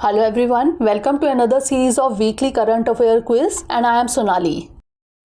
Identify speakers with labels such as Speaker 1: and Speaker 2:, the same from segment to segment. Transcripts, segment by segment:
Speaker 1: Hello everyone, welcome to another series of weekly current affair quiz and I am Sonali.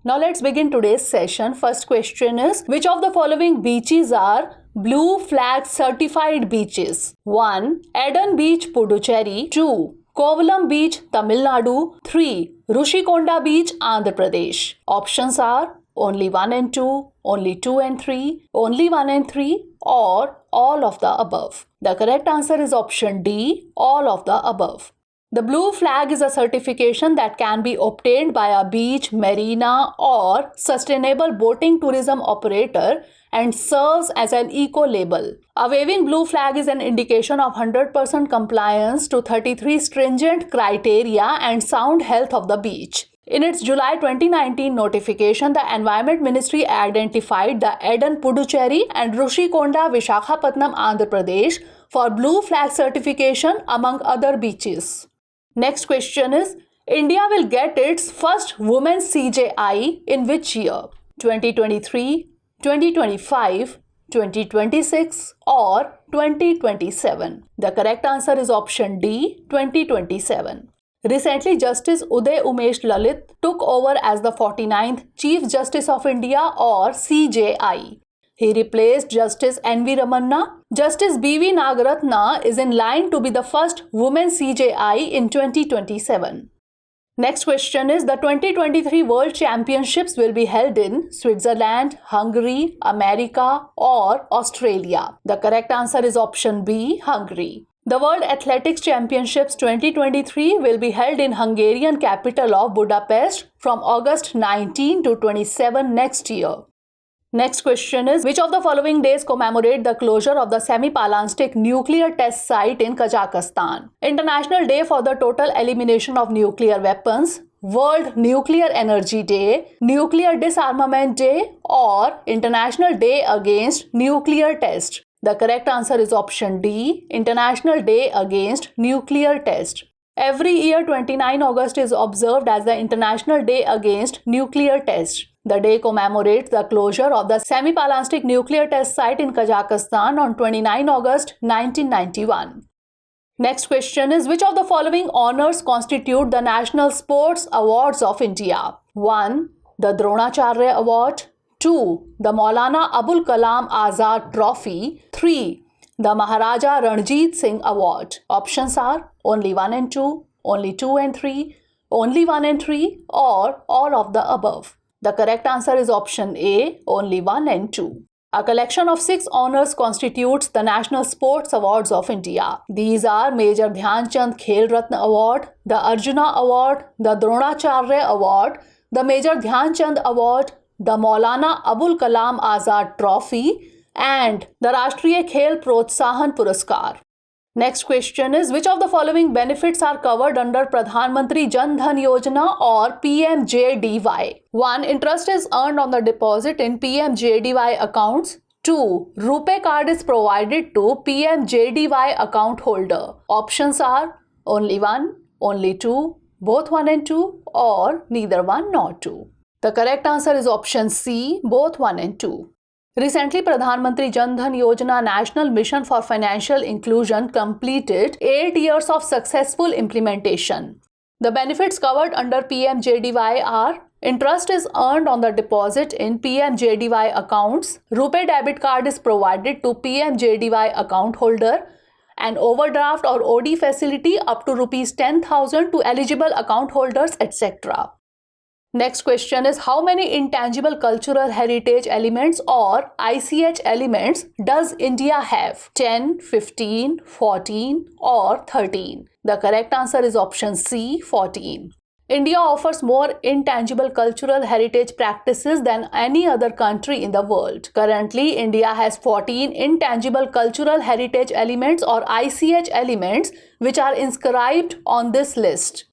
Speaker 1: Now let's begin today's session. First question is, which of the following beaches are blue flag certified beaches? 1. Eden Beach, Puducherry. 2. Kovalam Beach, Tamil Nadu. 3. Rushikonda Beach, Andhra Pradesh. Options are only 1 and 2, only 2 and 3, only 1 and 3, or all of the above. The correct answer is option D, all of the above. The blue flag is a certification that can be obtained by a beach, marina, or sustainable boating tourism operator and serves as an eco-label. A waving blue flag is an indication of 100% compliance to 33 stringent criteria and sound health of the beach. In its July 2019 notification, the Environment Ministry identified the Eden Puducherry and Rushikonda Vishakhapatnam Andhra Pradesh for blue flag certification among other beaches. Next question is, India will get its first Women's CJI in which year? 2023, 2025, 2026 or 2027? The correct answer is option D, 2027. Recently, Justice Uday Umesh Lalit took over as the 49th Chief Justice of India or CJI. He replaced Justice N.V. Ramanna. Justice B.V. Nagaratna is in line to be the first woman CJI in 2027. Next question is, the 2023 World Championships will be held in Switzerland, Hungary, America or Australia. The correct answer is option B, Hungary. The World Athletics Championships 2023 will be held in Hungarian capital of Budapest from August 19 to 27 next year. Next question is, which of the following days commemorate the closure of the Semipalansky nuclear test site in Kazakhstan? International Day for the Total Elimination of Nuclear Weapons, World Nuclear Energy Day, Nuclear Disarmament Day or International Day Against Nuclear Test? The correct answer is option D, International Day Against Nuclear Test. Every year 29 August is observed as the International Day Against Nuclear Test. The day commemorates the closure of the Semipalansky nuclear test site in Kazakhstan on 29 August 1991. Next question is, which of the following honors constitute the National Sports Awards of India? 1. The Dronacharya Award. 2. The Maulana Abul Kalam Azad Trophy. 3. The Maharaja Ranjit Singh Award. Options are only 1 and 2, only 2 and 3, only 1 and 3 or all of the above. The correct answer is option A, only 1 and 2. A collection of 6 honors constitutes the National Sports Awards of India. These are Major Dhyan Chand Khel Ratna Award, the Arjuna Award, the Dronacharya Award, the Major Dhyan Chand Award, the Maulana Abul Kalam Azad Trophy and the Rashtriya Khel Protsahan Puraskar. Next question is, which of the following benefits are covered under Pradhan Mantri Jan Dhan Yojana or PMJDY? 1. Interest is earned on the deposit in PMJDY accounts. 2. RuPay card is provided to PMJDY account holder. Options are only 1, only 2, both 1 and 2 or neither 1 nor 2. The correct answer is option C, both 1 and 2. Recently, Pradhan Mantri Jan Dhan Yojana National Mission for Financial Inclusion completed 8 years of successful implementation. The benefits covered under PMJDY are: interest is earned on the deposit in PMJDY accounts, RuPay debit card is provided to PMJDY account holder, an overdraft or OD facility up to Rs 10,000 to eligible account holders, etc. Next question is, how many intangible cultural heritage elements or ICH elements does India have? 10, 15, 14 or 13? The correct answer is option C, 14. India offers more intangible cultural heritage practices than any other country in the world. Currently, India has 14 intangible cultural heritage elements or ICH elements which are inscribed on this list.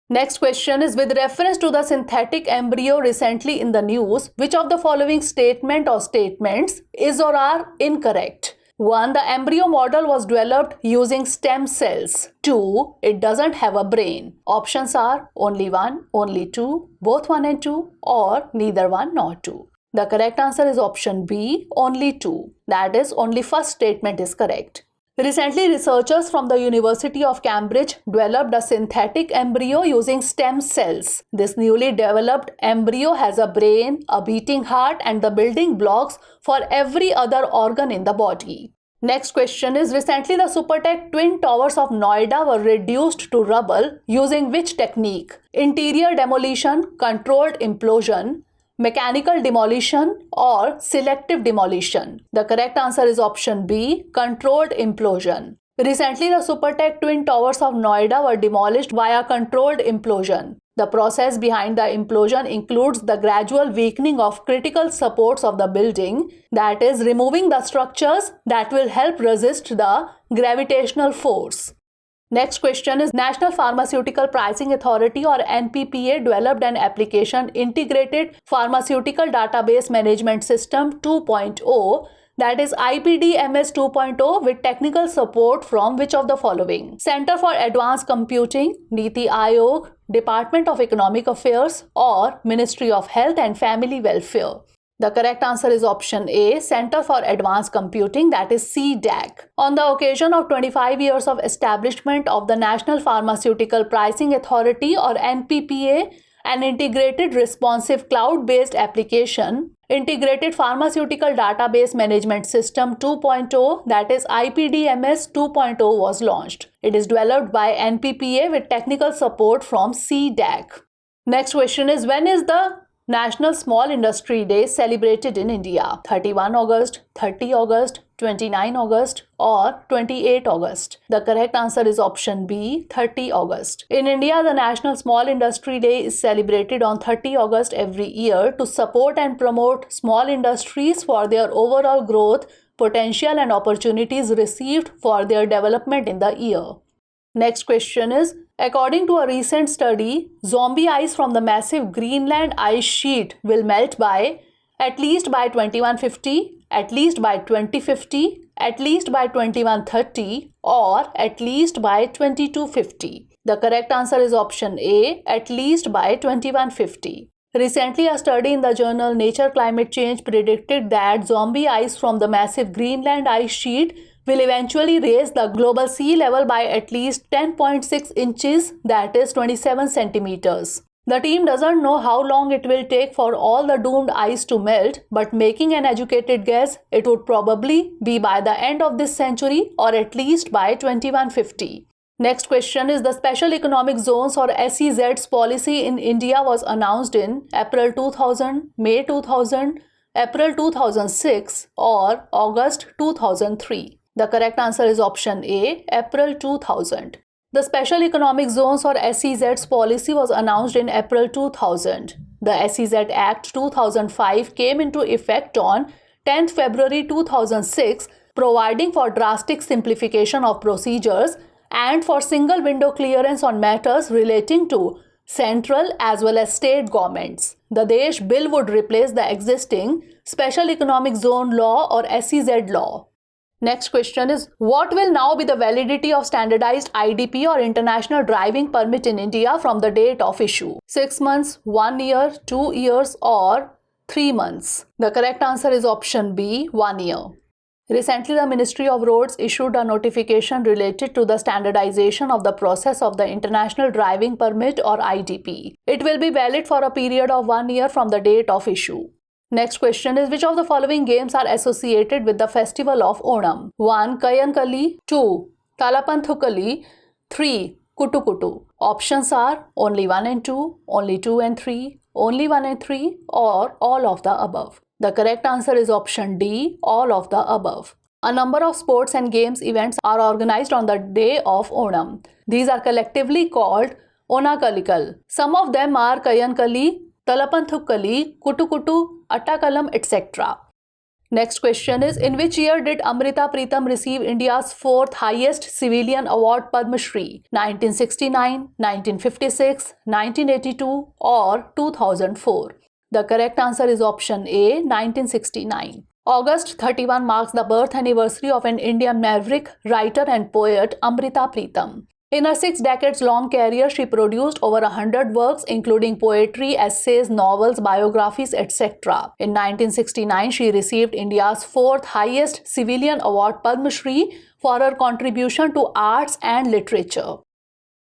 Speaker 1: Next question is, with reference to the synthetic embryo recently in the news, which of the following statement or statements is or are incorrect? 1. The embryo model was developed using stem cells. 2. It doesn't have a brain. Options are only 1, only 2, both 1 and 2 or neither 1 nor 2. The correct answer is option B, only 2. That is, only first statement is correct. Recently, researchers from the University of Cambridge developed a synthetic embryo using stem cells. This newly developed embryo has a brain, a beating heart, and the building blocks for every other organ in the body. Next question is, recently the Supertech Twin Towers of Noida were reduced to rubble using which technique? Interior demolition, controlled implosion, mechanical demolition, or selective demolition? The correct answer is option B, controlled implosion. Recently, the Supertech Twin Towers of Noida were demolished via controlled implosion. The process behind the implosion includes the gradual weakening of critical supports of the building, that is, removing the structures that will help resist the gravitational force. Next question is, National Pharmaceutical Pricing Authority or NPPA developed an application Integrated Pharmaceutical Database Management System 2.0, that is IPDMS 2.0, with technical support from which of the following? Center for Advanced Computing, Niti Aayog, Department of Economic Affairs, or Ministry of Health and Family Welfare? The correct answer is option A, Center for Advanced Computing, that is CDAC. On the occasion of 25 years of establishment of the National Pharmaceutical Pricing Authority or NPPA, an integrated responsive cloud-based application, Integrated Pharmaceutical Database Management System 2.0, that is IPDMS 2.0, was launched. It is developed by NPPA with technical support from CDAC. Next question is, when is the National Small Industry Day celebrated in India? 31 August, 30 August, 29 August, or 28 August? The correct answer is option B, 30 August. In India, the National Small Industry Day is celebrated on 30 August every year to support and promote small industries for their overall growth, potential, and opportunities received for their development in the year. Next question is, according to a recent study, zombie ice from the massive Greenland ice sheet will melt by at least by 2150, at least by 2050, at least by 2130, or at least by 2250. The correct answer is option A, at least by 2150. Recently, a study in the journal Nature Climate Change predicted that zombie ice from the massive Greenland ice sheet will eventually raise the global sea level by at least 10.6 inches, that is 27 centimeters. The team doesn't know how long it will take for all the doomed ice to melt, but making an educated guess, it would probably be by the end of this century or at least by 2150. Next question is, the Special Economic Zones or SEZs policy in India was announced in April 2000, May 2000, April 2006, or August 2003. The correct answer is option A, April 2000. The Special Economic Zones or SEZs policy was announced in April 2000. The SEZ Act 2005 came into effect on 10th February 2006, providing for drastic simplification of procedures and for single window clearance on matters relating to central as well as state governments. The Desh bill would replace the existing Special Economic Zone law or SEZ law. Next question is, what will now be the validity of standardized IDP or international driving permit in India from the date of issue? 6 months, 1 year, 2 years, or 3 months? The correct answer is option B, 1 year. Recently, the Ministry of Roads issued a notification related to the standardization of the process of the International Driving Permit or IDP. It will be valid for a period of 1 year from the date of issue. Next question is, which of the following games are associated with the festival of Onam? 1. Kayankali, 2. Talapanthukali, 3. Kutukutu. Options are only 1 and 2, only 2 and 3, only 1 and 3, or all of the above. The correct answer is option D, all of the above. A number of sports and games events are organized on the day of Onam. These are collectively called Onakalikal. Some of them are Kayankali, Talapanthukali, Kutukutu, Attakalam, etc. Next question is, in which year did Amrita Pritam receive India's 4th highest civilian award Padma Shri? 1969, 1956, 1982, or 2004? The correct answer is option A, 1969. August 31 marks the birth anniversary of an Indian maverick, writer and poet Amrita Pritam. In her 6 decades long career, she produced over 100 works, including poetry, essays, novels, biographies, etc. In 1969, she received India's 4th highest civilian award, Padma Shri, for her contribution to arts and literature.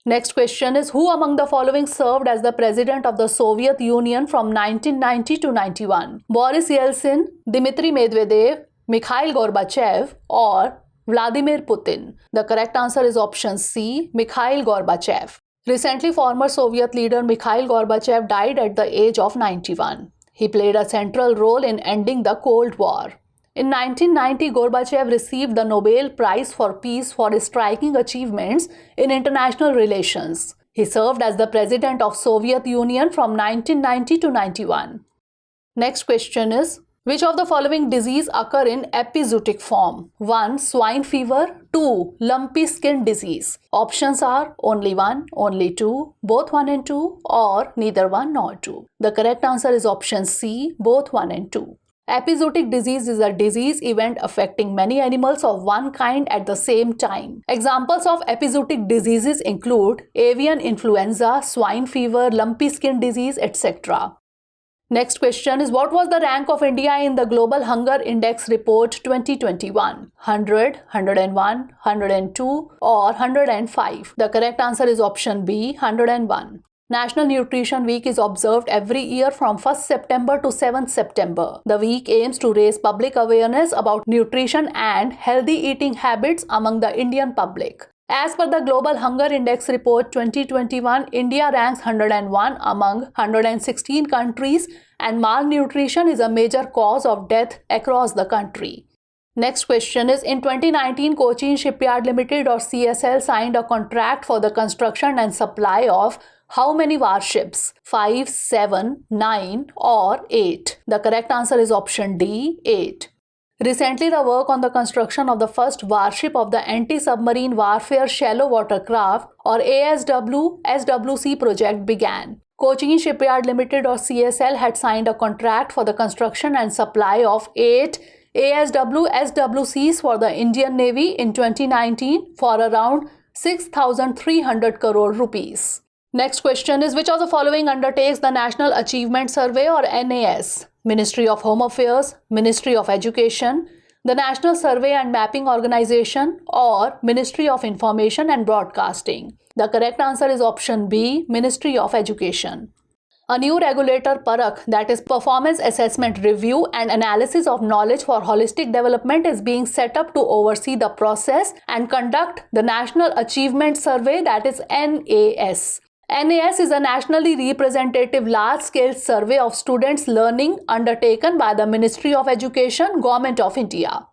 Speaker 1: Next question is, who among the following served as the president of the Soviet Union from 1990 to 91? Boris Yeltsin, Dmitry Medvedev, Mikhail Gorbachev, or Vladimir Putin? The correct answer is option C, Mikhail Gorbachev. Recently, former Soviet leader Mikhail Gorbachev died at the age of 91. He played a central role in ending the Cold War. In 1990, Gorbachev received the Nobel Prize for Peace for his striking achievements in international relations. He served as the president of Soviet Union from 1990 to 91. Next question is, which of the following disease occur in epizootic form? 1. Swine fever. 2. Lumpy skin disease. Options are only 1, only 2, both 1 and 2, or neither 1 nor 2. The correct answer is option C, both 1 and 2. Epizootic disease is a disease event affecting many animals of one kind at the same time. Examples of epizootic diseases include avian influenza, swine fever, lumpy skin disease, etc. Next question is, what was the rank of India in the Global Hunger Index Report 2021? 100, 101, 102, or 105? The correct answer is option B, 101. National Nutrition Week is observed every year from 1st September to 7th September. The week aims to raise public awareness about nutrition and healthy eating habits among the Indian public. As per the Global Hunger Index Report 2021, India ranks 101 among 116 countries, and malnutrition is a major cause of death across the country. Next question is, in 2019, Cochin Shipyard Limited or CSL signed a contract for the construction and supply of how many warships? 5, 7, 9, or 8? The correct answer is option D, 8. Recently, the work on the construction of the first warship of the Anti-Submarine Warfare Shallow Water Craft or ASW SWC project began. Cochin Shipyard Limited or CSL had signed a contract for the construction and supply of 8 ASW SWCs for the Indian Navy in 2019 for around 6,300 crore rupees. Next question is, which of the following undertakes the National Achievement Survey or NAS? Ministry of Home Affairs, Ministry of Education, the National Survey and Mapping Organization, or Ministry of Information and Broadcasting? The correct answer is option B, Ministry of Education. A new regulator, Parakh, that is Performance Assessment Review and Analysis of Knowledge for Holistic Development, is being set up to oversee the process and conduct the National Achievement Survey, that is NAS. NAS is a nationally representative large-scale survey of students' learning undertaken by the Ministry of Education, Government of India.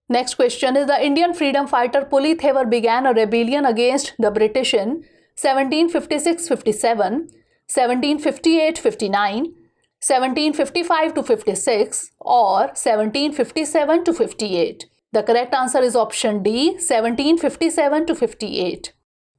Speaker 1: Next question is, the Indian freedom fighter Puli Thevar began a rebellion against the British in 1756-57, 1758-59, 1755-56, or 1757-58. The correct answer is option D, 1757-58.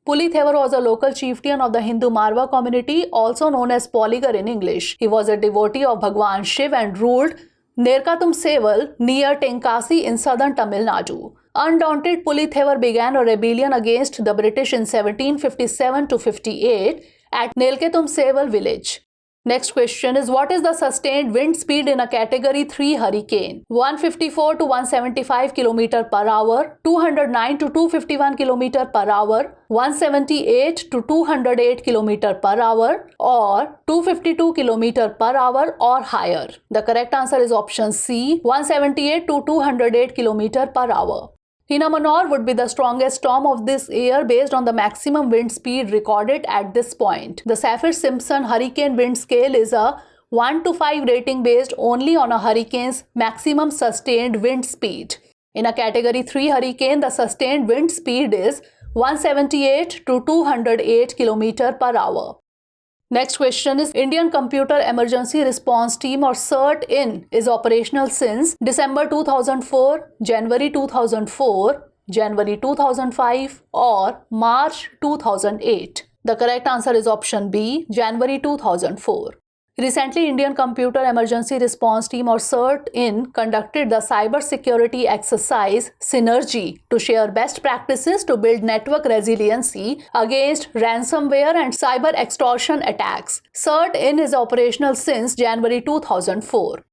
Speaker 1: Puli Thevar was a local chieftain of the Hindu Marwa community, also known as Poligar in English. He was a devotee of Bhagwan Shiv and ruled Nerkatum Seval near Tenkasi in southern Tamil Nadu. Undaunted, Puli Thevar began a rebellion against the British in 1757-58 at Nelketum Seval village. Next question is, what is the sustained wind speed in a category 3 hurricane? 154 to 175 km per hour, 209 to 251 km per hour, 178 to 208 km per hour, or 252 km per hour or higher? The correct answer is option C, 178 to 208 km per hour. Hina Manor would be the strongest storm of this year based on the maximum wind speed recorded at this point. The Saffir-Simpson hurricane wind scale is a 1 to 5 rating based only on a hurricane's maximum sustained wind speed. In a category 3 hurricane, the sustained wind speed is 178 to 208 km per hour. Next question is, Indian Computer Emergency Response Team or CERT-IN is operational since December 2004, January 2004, January 2005, or March 2008. The correct answer is option B, January 2004. Recently, Indian Computer Emergency Response Team or CERT-IN conducted the cyber security exercise Synergy to share best practices to build network resiliency against ransomware and cyber extortion attacks. CERT-IN is operational since January 2004.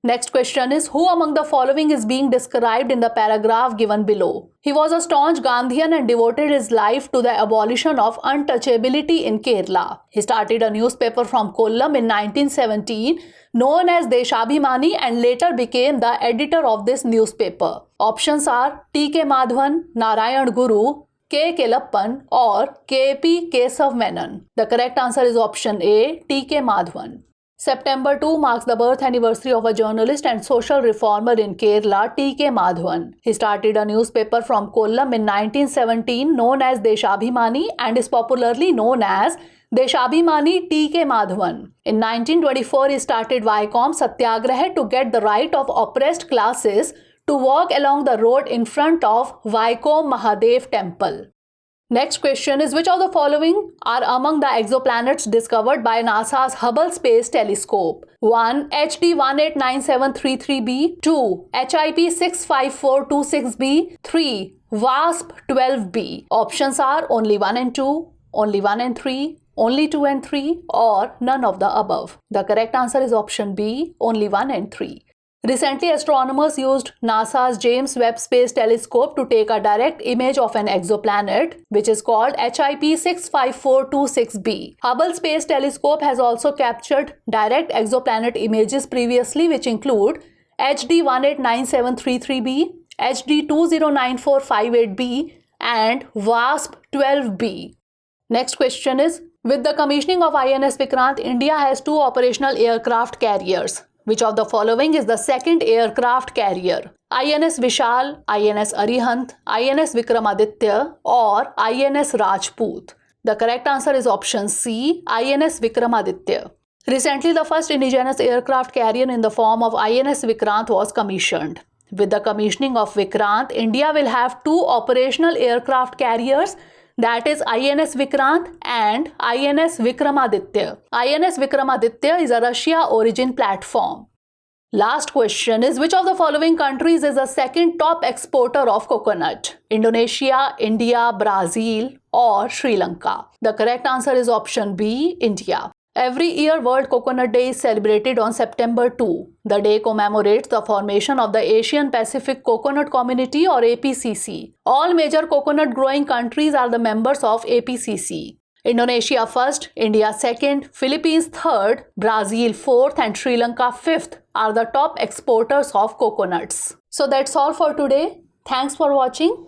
Speaker 1: Next question is, who among the following is being described in the paragraph given below? He was a staunch Gandhian and devoted his life to the abolition of untouchability in Kerala. He started a newspaper from Kollam in 1917 known as Deshabhimani and later became the editor of this newspaper. Options are T.K. Madhavan, Narayan Guru, K. Kelappan or K.P. Kesav Menon. The correct answer is option A, T.K. Madhavan. September 2 marks the birth anniversary of a journalist and social reformer in Kerala, T.K. Madhavan. He started a newspaper from Kollam in 1917 known as Deshabhimani and is popularly known as Deshabhimani T.K. Madhavan. In 1924, he started Vaikom Satyagraha to get the right of oppressed classes to walk along the road in front of Vaikom Mahadev temple. Next question is, which of the following are among the exoplanets discovered by NASA's Hubble Space Telescope? 1. HD 189733b, 2. HIP 65426b, 3. WASP 12b. Options are only 1 and 2, only 1 and 3, only 2 and 3 or none of the above. The correct answer is option B, only 1 and 3. Recently, astronomers used NASA's James Webb Space Telescope to take a direct image of an exoplanet, which is called HIP 65426b. Hubble Space Telescope has also captured direct exoplanet images previously, which include HD 189733b, HD 209458b, and WASP 12b. Next question is, with the commissioning of INS Vikrant, India has 2 operational aircraft carriers. Which of the following is the second aircraft carrier? INS Vishal, INS Arihant, INS Vikramaditya or INS Rajput? The correct answer is option C, INS Vikramaditya. Recently, the first indigenous aircraft carrier in the form of INS Vikrant was commissioned. With the commissioning of Vikrant, India will have 2 operational aircraft carriers, that is INS Vikrant and INS Vikramaditya. INS Vikramaditya is a Russia origin platform. Last question is, which of the following countries is the second top exporter of coconut? Indonesia, India, Brazil or Sri Lanka? The correct answer is option B, India. Every year, World Coconut Day is celebrated on September 2. The day commemorates the formation of the Asian Pacific Coconut Community or APCC. All major coconut growing countries are the members of APCC. Indonesia first, India second, Philippines third, Brazil fourth and Sri Lanka fifth are the top exporters of coconuts. So that's all for today. Thanks for watching.